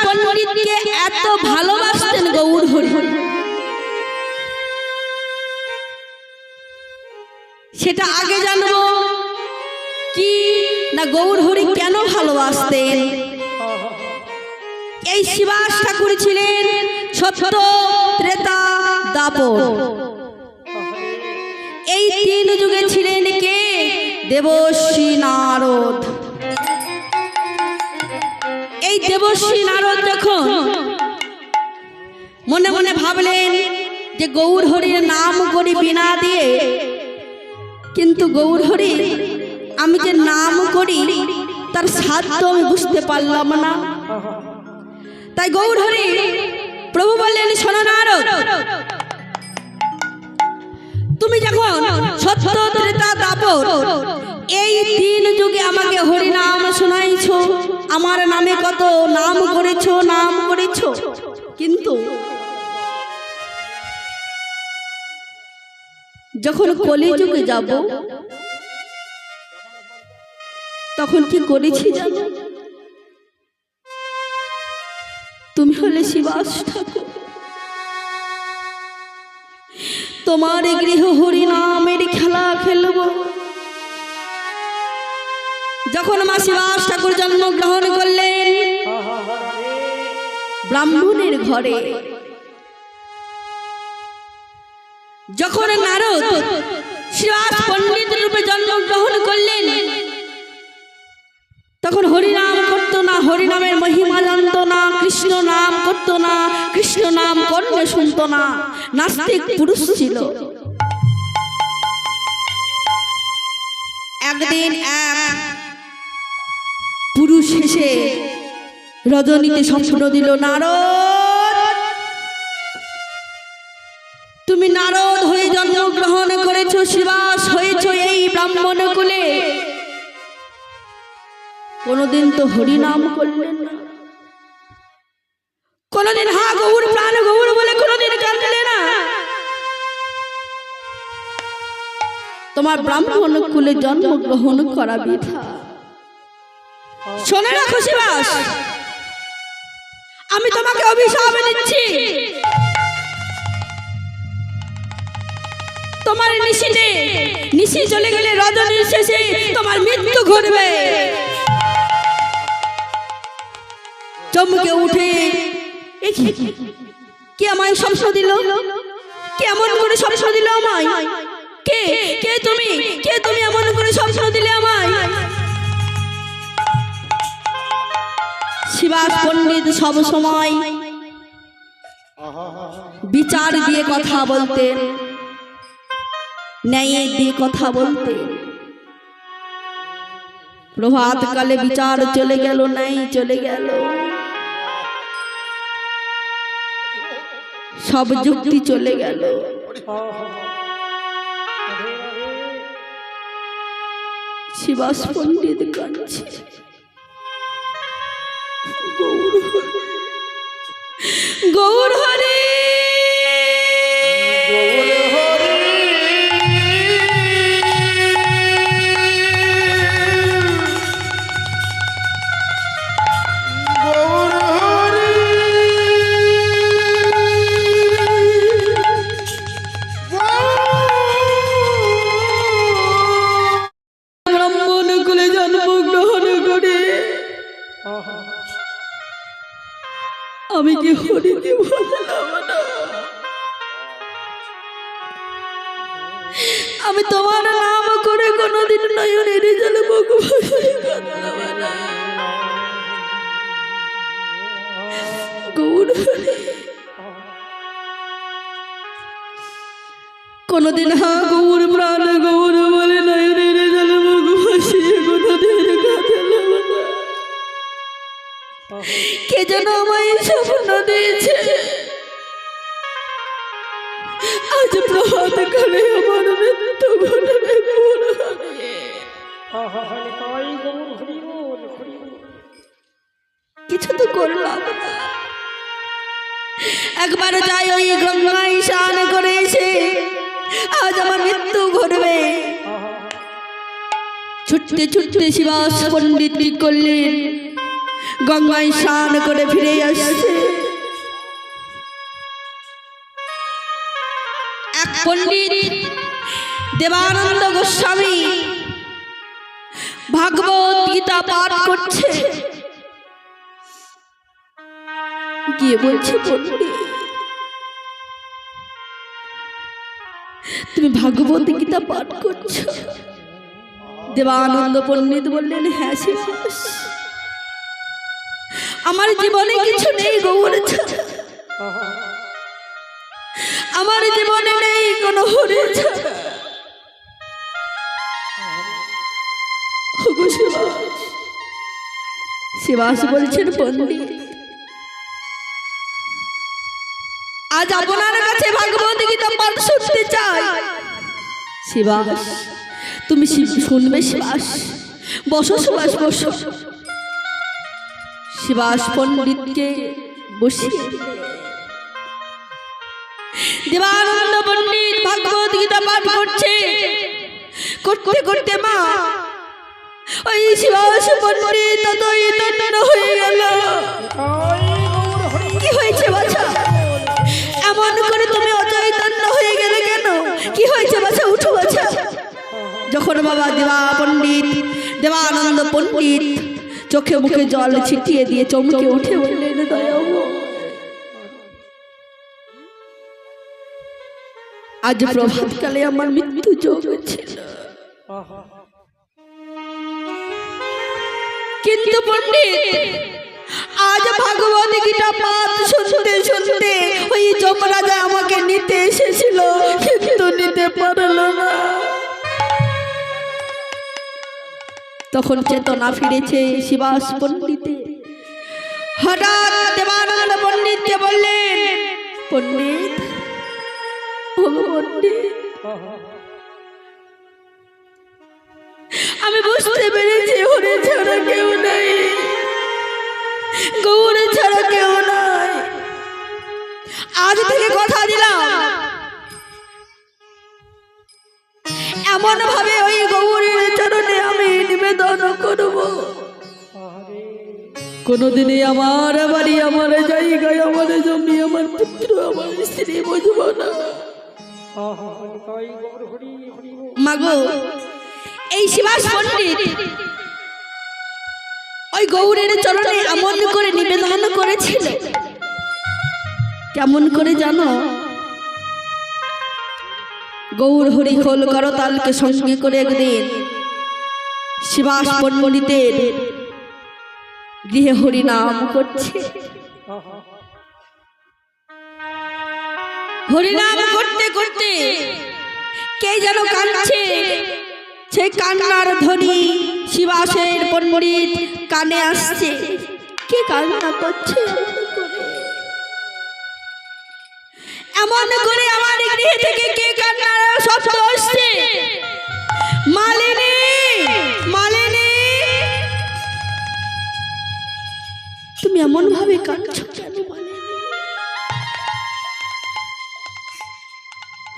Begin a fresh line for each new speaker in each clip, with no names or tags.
পণ্ডিতকে এত ভালোবাসতেন গৌর হরি, সেটা আগে জানবো কি না গৌর হরি কেন ভালোবাসতেন। এই শিবাস ঠাকুর ছিলেন সত্য, ত্রেতা, দাপর, এই তিন যুগে ছিলেন কে? দেবর্ষি নারদ। এই দেবর্ষি নারদ যখন মনে মনে ভাবলেন যে গৌর হরির নাম করি বিনা দিয়ে, কিন্তু গৌর হরি আমি যে নাম করি তার সাধ্য আমি বুঝতে পারলাম না। তাই গৌর হরি প্রভু বললেন, শোনো নারদ, তুমি যখন সত্য, ত্রেতা, দাপর এই তিন যুগে আমাকে হরি নাম শোনাইছো, আমার নামে কত নাম করেছো, নাম করেছো, কিন্তু যখন কলিযুগে যাব তখন কি করেছি জানো? তুমি হলে শিবাস ঠাকুর, তোমার গৃহ হরি নামের খেলা খেলব। যখন মা শিবাস ঠাকুর জন্মগ্রহণ করলেন ব্রাহ্মণের ঘরে, যখন নারদ শিবাস পণ্ডিত রূপে জন্মগ্রহণ করলেন, তখন হরিনাম করতো না, হরিনামের মহিমা জানতো না, কৃষ্ণ নাম করতো না, কৃষ্ণ নাম কর্ণে শুনতো না, নাস্তিক পুরুষ ছিল। একদিন এক পুরুষ এসে রজনীতে স্বপ্ন দিল, নারদ তুমি নারদ হয়ে জন্মগ্রহণ করেছো, শিবাস হয়েছো এই ব্রাহ্মণ কুলে, কোনদিন তো হরিনাম করলেন না, কোনদিন হা গৌর প্রাণ গৌর বলে কোনদিন কাঁদলে না, তোমার ব্রাহ্মণ কুলে জন্মগ্রহণ করা বৃথা। শোনে রাখো শিবাস, আমি তোমাকে অভিশাপ দিচ্ছি, তোমার নিশি চলে গেলে রজনীর শেষে তোমার মৃত্যু ঘটবে। চমকে উঠে কে আমায় স্বপ্ন দিল, কেমন করে স্বপ্ন দিল আমায়, কে কে তুমি, কে তুমি এমন করে স্বপ্ন দিলে আমায়? শিবাস পণ্ডিত সব সময় বিচার দিয়ে কথা বলতেন, ন্যায় দিয়ে কথা বলতেন। প্রভাত কালে বিচার চলে গেল, ন্যায় চলে গেল, সব যুক্তি চলে গেল। শিবাস পণ্ডিত কাঁদছে, গৌর হরি আমি কি হরিকে বললাম না? আমি তোমার নাম করে কোনদিন নয়নের জলে মুখ ভাসিয়ে কাঁদলাম না। গৌর হরি কোনদিন হা গৌর প্রাণ গৌর বলে নয়নের জলে মুখ ভাসিয়ে কোনদিন কাঁদলাম না। কে যেন আমায় স্বপ্ন দিয়েছে, আজ প্রভাত কালে আমার মৃত্যু ঘটবে। কিছু তো করলাম না, একবার যাই ওই গঙ্গায় স্নান করে এসে আজ আমার মৃত্যু ঘটবে। ছুটতে ছুটতে শিবাস পণ্ডিত কি করলেন, গঙ্গায় স্নান করে ফিরে আসছে। এক পণ্ডিত দেবানন্দ গোস্বামী ভাগবত গীতা পাঠ করছে, গিয়ে বলছে, পণ্ডিত তুমি ভাগবত গীতা পাঠ করছো? দেবানন্দ পণ্ডিত বললেন, হ্যাঁ শিবাস, আমার জীবনে কিছু নেই গৌর ছাড়া, আমার জীবনে নেই কোনো হরি ছাড়া। শিবাস বলছেন, পণ্ডিত আজ আপনার কাছে ভাগবত গীতা পাঠ শুনতে চাই। শিবাস, তুমি শুনবে শিবাস, বসো শিবাস, বসো। শিবাস পণ্ডিতকে বসিয়ে দেবানন্দ পণ্ডিত ভাগবত গীতা পাঠ করছে। করতে করতে মা ওই শিবাস পণ্ডিত ততই তন্ন হয়ে গেল। কি হয়েছে বাছা? এমন করে তুমি অচৈতন্য হয়ে গেলে কেন? কি হয়েছে বাছা? উঠো বাছা। যখন বাবা দেবানন্দ পণ্ডিত চোখে মুখে জল ছিটিয়ে দিয়ে চমকে উঠে বললেন, দয়াময় আজ প্রভাতকালে আমার মৃত্যু যোগ ছিল, কিন্তু পণ্ডিত আজ ভাগবত গীতা পাঠ শুনতে শুনতে ওই যমরাজা আমাকে নিতে এসেছিল, কিন্তু নিতে পারল না। তখন চেতনা ফিরেছে শিবাস পণ্ডিতে। হঠাৎ দেবানন্দ পণ্ডিতকে বললেন, পণ্ডিত আমি বুঝতে পেরেছি হরি ছাড়া কেউ নাই, গৌর ছাড়া কেউ নাই। আজ থেকে কথা দিলাম, এমন ভাবে ওই গৌরের চরণে আমি নিবেদন করব, কোনদিনই আমার বাড়ি, আমার জায়গায়, আমার জমি, আমার পুত্র, আমার স্ত্রী বুঝব না। মাগো, এই শিবাস পণ্ডিত ওই গৌরের চরণে এমন করে নিবেদন করেছিল, কেমন করে জানো? গৌর হরি খোল করতালকে সঙ্গে করে একদিন শিবাস পণ্ডিতের গৃহে হরি নাম করছে। হরিনাম করতে করতে কে যেন কাঁদছে, সেই কান্নার ধ্বনি শিবাসের পণ্ডিত কানে আসছে। কে কান্না করছে এমন করে? আমার গৃহে থেকে কে কান্নার শব্দ আসছে? মালিনী, মালিনী, তুমি এমন ভাবে কাঁদছো কেন?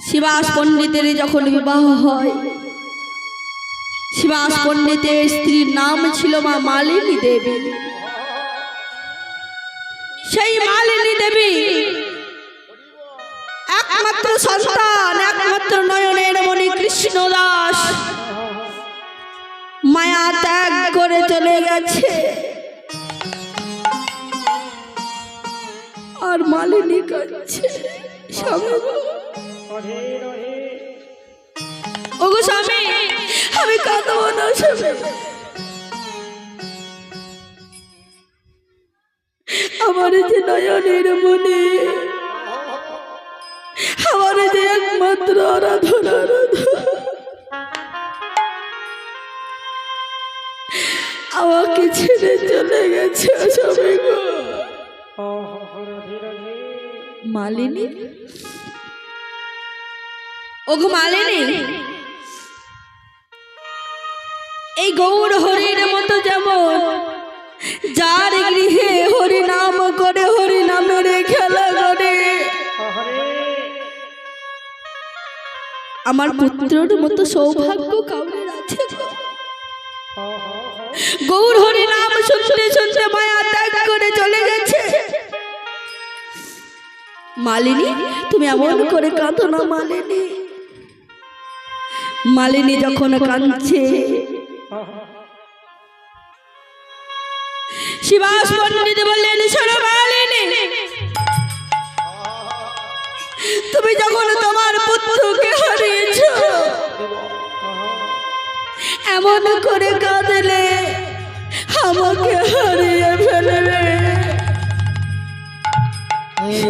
শিবাস পণ্ডিতের যখন বিবাহ হয়, শিবাস পণ্ডিতের স্ত্রীর নাম ছিল মা মালিনী দেবী। সেই মালিনী দেবী একমাত্র সন্তান, একমাত্র নয়নের মণি কৃষ্ণ দাস মায়া ত্যাগ করে চলে গেছে। আর মালিনী কাঁদছে, স্বামী ওগো স্বামী, আমি কাঁদবো না স্বামী, আমার যে নয়নের মনে, আমার যে একমাত্র আরাধনা, আমাকে ছেড়ে চলে গেছে স্বামী গো। মালিনী, ওগো মালিনী, এই গৌর হরির মতো যেমন যার গৃহে হরি নাম করে, হরি নামের খেলা করে, আমার পুত্রের মতো সৌভাগ্য কাউরের আছে? গৌর হরি নাম শুনতে শুনতে মায়া ত্যাগ করে চলে গেছে। মালিনী, তুমি এমন করে কাঁদো না মালিনী। মালিনী যখন কাঁদছে, শিবাস পণ্ডিত বললেন, শোনো মালিনী, তুমি যখন তোমার পুত্রকে হারিয়েছ এমন করে কাঁদলে আমাকে হারিয়ে ফেলবে।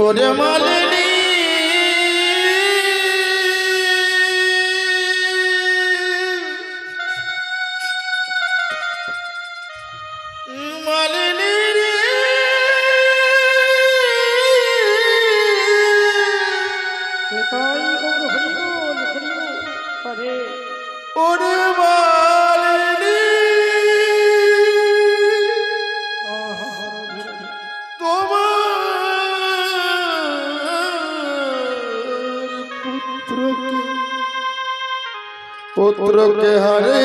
ওরে মালিনী, মালিনী রে, ওরে মালিনী, পুত্রকে হারে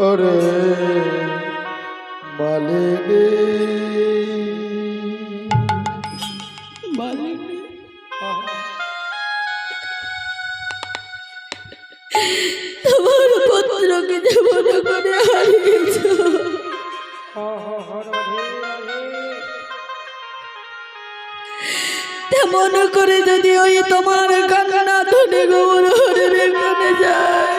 ওরে মালিনী,
মালিনী, তোমার পুত্রকে যেমন করে হারিয়েছ তেমন করে যদি ওই তোমার কান্না ধনে গৌর হরির এখানে যায়,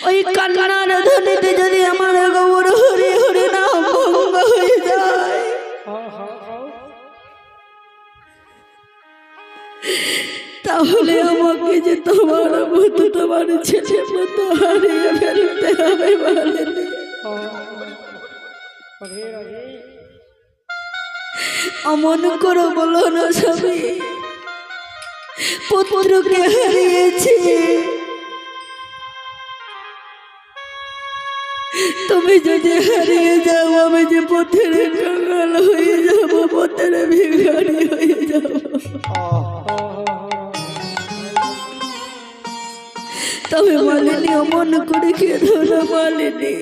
ওই কান্নার ধ্বনিতে যদি আমার গৌর হরি হরি নাম ভঙ্গ হয়ে যায়, তাহলে আমাকে যে তোমার মতো তোমার ছেলে মতো হারিয়ে ফেলতে হবে। অমন করো বলো না স্বামী, পুত্রকে হারিয়েছি, তুমি যদি হারিয়ে যাও আমি যে পথের কাঙাল হয়ে যাব, পথের ভিখারি হয়ে যাব। তবে মালিনী অমন করে কেঁদো না মালিনী।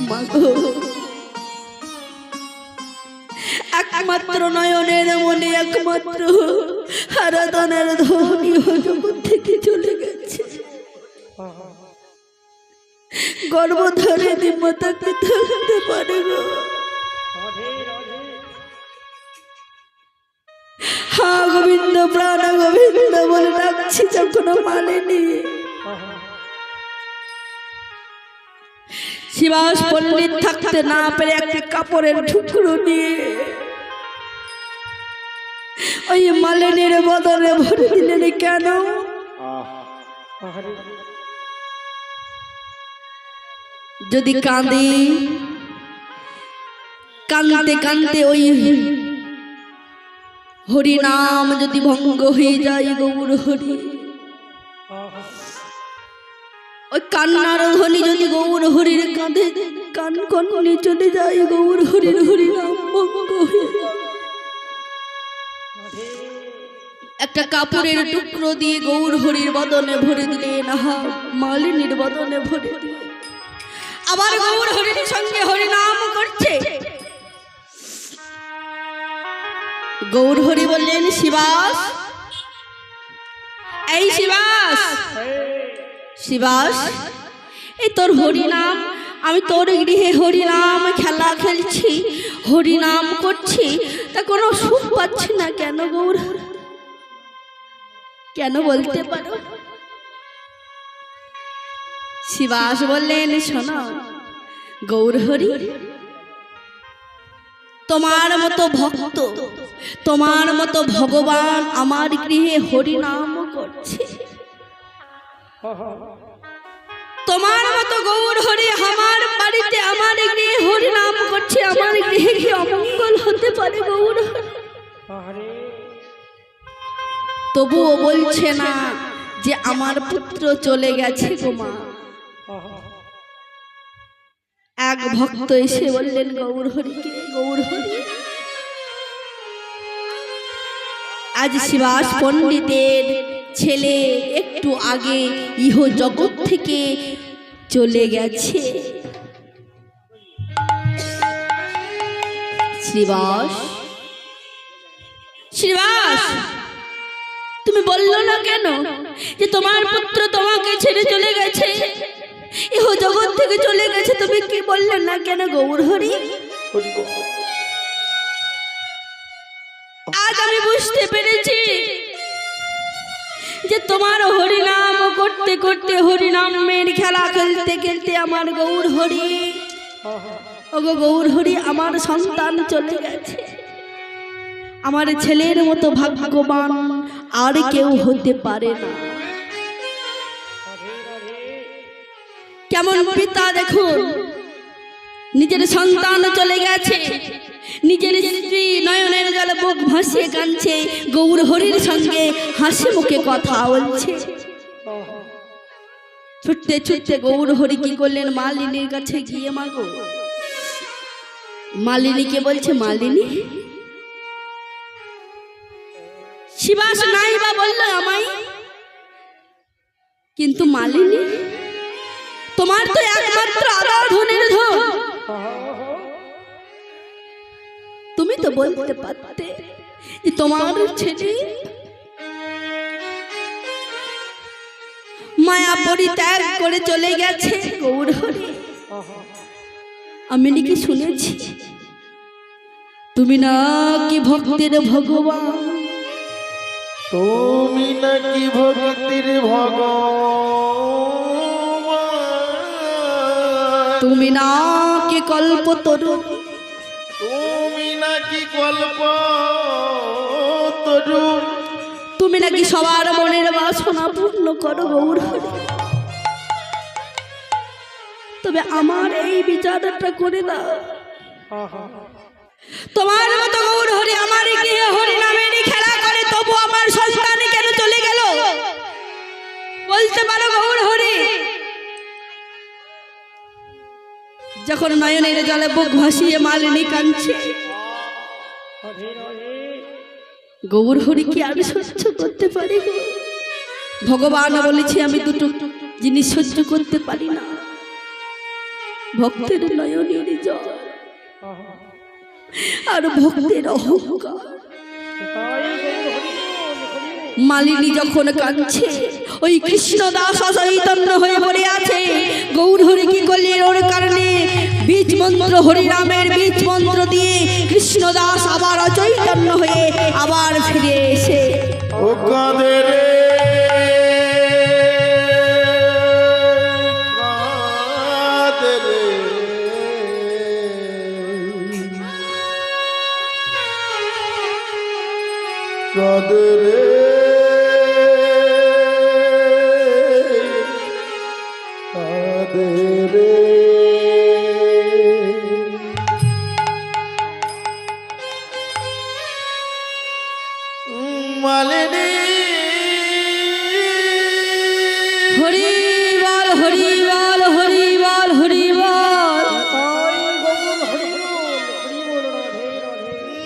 মাগো, একমাত্র নয়নের মনে একমাত্র আরাধনার ধ্বনি জগৎ থেকে চলে গেছে। গর্ভধারে মাতাকে থাকতে পারে গো। হা গোবিন্দ, প্রাণ গোবিন্দ বলে ডাকছি যখন মালিনী। শিবাস পণ্ডিত থাকতে না পেরে একটি কাপড়ের টুকরো নিয়ে ওই মালিনীর বদলে ভরে দিলেন। কেন? যদি কাঁদে, কাঁদতে কাঁদতে ওই হরি নাম যদি ভঙ্গ হয়ে যায় গৌর হরি, ওই কান্নার ধ্বনি যদি গৌর হরির কাঁধে কান কনে চলে যায়, গৌর হরির হরি নাম ভঙ্গ হয়ে যায়। একটা কাপড়ের টুকরো দিয়ে গৌর হরির বদনে ভরে দিলেন, হা মালিনীর বদনে ভরে দিলেন। আবার গৌর হরির সঙ্গে হরি নাম করছে। গৌর হরি বললেন, শিবাস, এই শিবাস, শিবাস, এই তোর হরি নাম, আমি তোর গৃহে হরি নাম খেলা খেলছি, হরি নাম করছি, তা কোনো সুখ পাচ্ছি না কেন গৌর? কেন বলতে পারো? শিবাস বললেন, শোনো গৌর হরি, তোমার মতো ভক্ত, তোমার মতো ভগবান আমার গৃহে হরি নাম করছে, তোমার মতো গৌর হরি আমার বাড়িতে আমার গৃহে হরি নাম করছে, আমার গৃহে কি অমঙ্গল হতে পারে গৌর হরি? তবুও বলছে না যে আমার পুত্র চলে গেছে গো মা। এক ভক্ত এসে বললেন গৌর হরিকে, গৌর হরি, আজ শিবাস পণ্ডিতের ছেলে একটু আগে ইহ জগৎ থেকে চলে গেছে। শ্রীবাস, শ্রীবাস, তুমি বললো না কেন যে তোমার পুত্র তোমাকে ছেড়ে চলে গেছে, ইহ জগৎ থেকে চলে গেছে? তুমি কি বললে না কেন গৌর হরি? আজ আমি বুঝতে পেরেছি যে তোমার হরিনাম করতে করতে, হরিনামের খেলা খেলতে খেলতে আমার গৌর হরি, ওগো গৌর হরি, আমার সন্তান চলে গেছে। আমার ছেলের মতো ভাগ্যবান আর কেউ হতে পারে না। কেমন পিতা দেখুন, নিজের সন্তান চলে গেছে, নিজের স্ত্রী নয়নের জলে বুক ভাসিয়ে কাঁদছে, গৌর হরির সঙ্গে হাসি মুখে কথা বলছে। ছুটতে ছুটতে গৌর হরি কি করলেন, মালিনীর কাছে গিয়ে, মাগো, মালিনীকে বলছে, মালিনী, শিবাস নাই বা বললো আমায়, কিন্তু মালিনী, তোমার তো একমাত্র আদর ধনের ধন, তুমি তো বলতে পারতে যে তোমার ছেলে মায়া পরিত্যাগ করে চলে গেছে। গৌর হরি, আমি নাকি শুনেছি তুমি নাকি ভক্তের ভগবান,
তুমি নাকি ভক্তির ভগবান,
তুমি নাকি কল্পতরু,
তুমি নাকি কল্পতরু,
তুমি নাকি সবার মনের বাসনা পূর্ণ করো। গৌর হরি, তবে আমার এই বিচারটা করে দাও, তোমার মতো গৌর হরি আমার গৃহে হরি নামেরই খেলা করে, তবু আমার সন্তান কেন চলে গেল বলতে পারো গৌর হরি? যখন নয়নের জলে বুক ভাসিয়ে মালিনী কাঁদছে, গৌর হরি কি আর সহ্য করতে পারি? ভগবান বলেছে আমি দুটো জিনিস সহ্য করতে পারি না, ভক্তের নয়নের জল আর ভক্তের অহংকার। মালিনী যখন কাঁদছে, ওই কৃষ্ণদাস চৈতন্য হয়ে পড়ে আছে। গৌর হরি কি করলেন, ওর কারণে বীজ মন্ত্র, হরিনামের বীজ মন্ত্র দিয়ে কৃষ্ণদাস আবার অচৈতন্য হয়ে আবার ফিরে এসে
ও কাঁদে রে, কাঁদে রে, কাঁদে রে, কাঁদে রে, মালিনী।
হরি বল, হরি বল, হরি বল, হরি বল।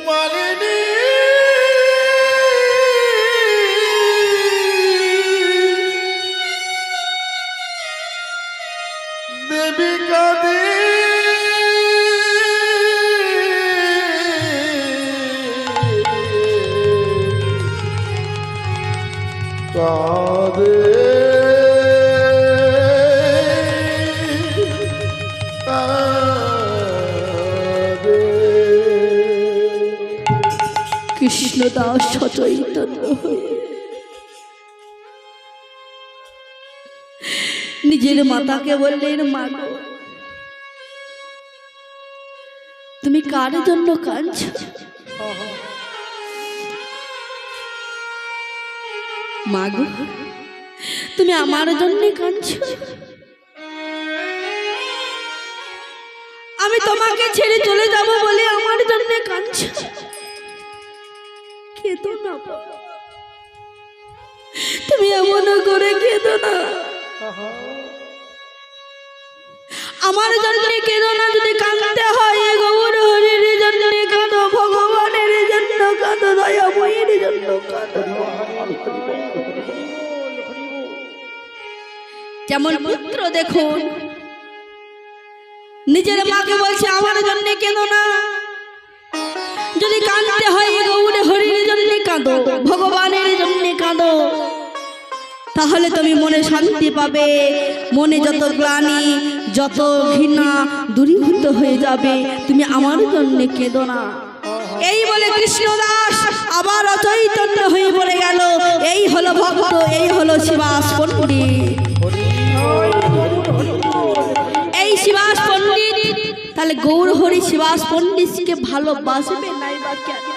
মালিনী দেবী কাঁদে, কাঁদে, কাঁদে।
কৃষ্ণদাস সচৈতন্য হয়ে নিজের মাতাকে বললেন, মা গো, তুমি কার জন্য কাঁদছো? মা গো, তুমি আমার জন্য কাঁদছো? আমি তোমাকে ছেড়ে চলে যাব বলে আমার জন্য কাঁদছো? কেঁদো না, তুমি এমন করে কেঁদো না। আমার জন্য কেঁদো না, যদি কাঁদতে হয় গৌর হরির জন্য কাঁদো, ভগবানের জন্য কাঁদো, দয়াময়ীর জন্য কাঁদো। যেমন পুত্র দেখুন নিজের মাকে বলছে আমার জন্য কেঁদো না, যদি কাঁদতে হয় গৌর হরির জন্য কাঁদো, ভগবানের জন্য কাঁদো, তাহলে তুমি মনে শান্তি পাবে, মনে যত গ্লানি যত ঘৃণা দূরীভূত হয়ে যাবে। তুমি আমার জন্য কেঁদো না। এই বলে কৃষ্ণদাস আবার অচৈতন্য হয়ে পড়ে গেল। এই হলো ভক্ত, এই হলো শিবাস পণ্ডিত। এই শিবাস পণ্ডিত তাহলে গৌর হরি শিবাস পণ্ডিতকে ভালোবাসবে নাই বা কেন?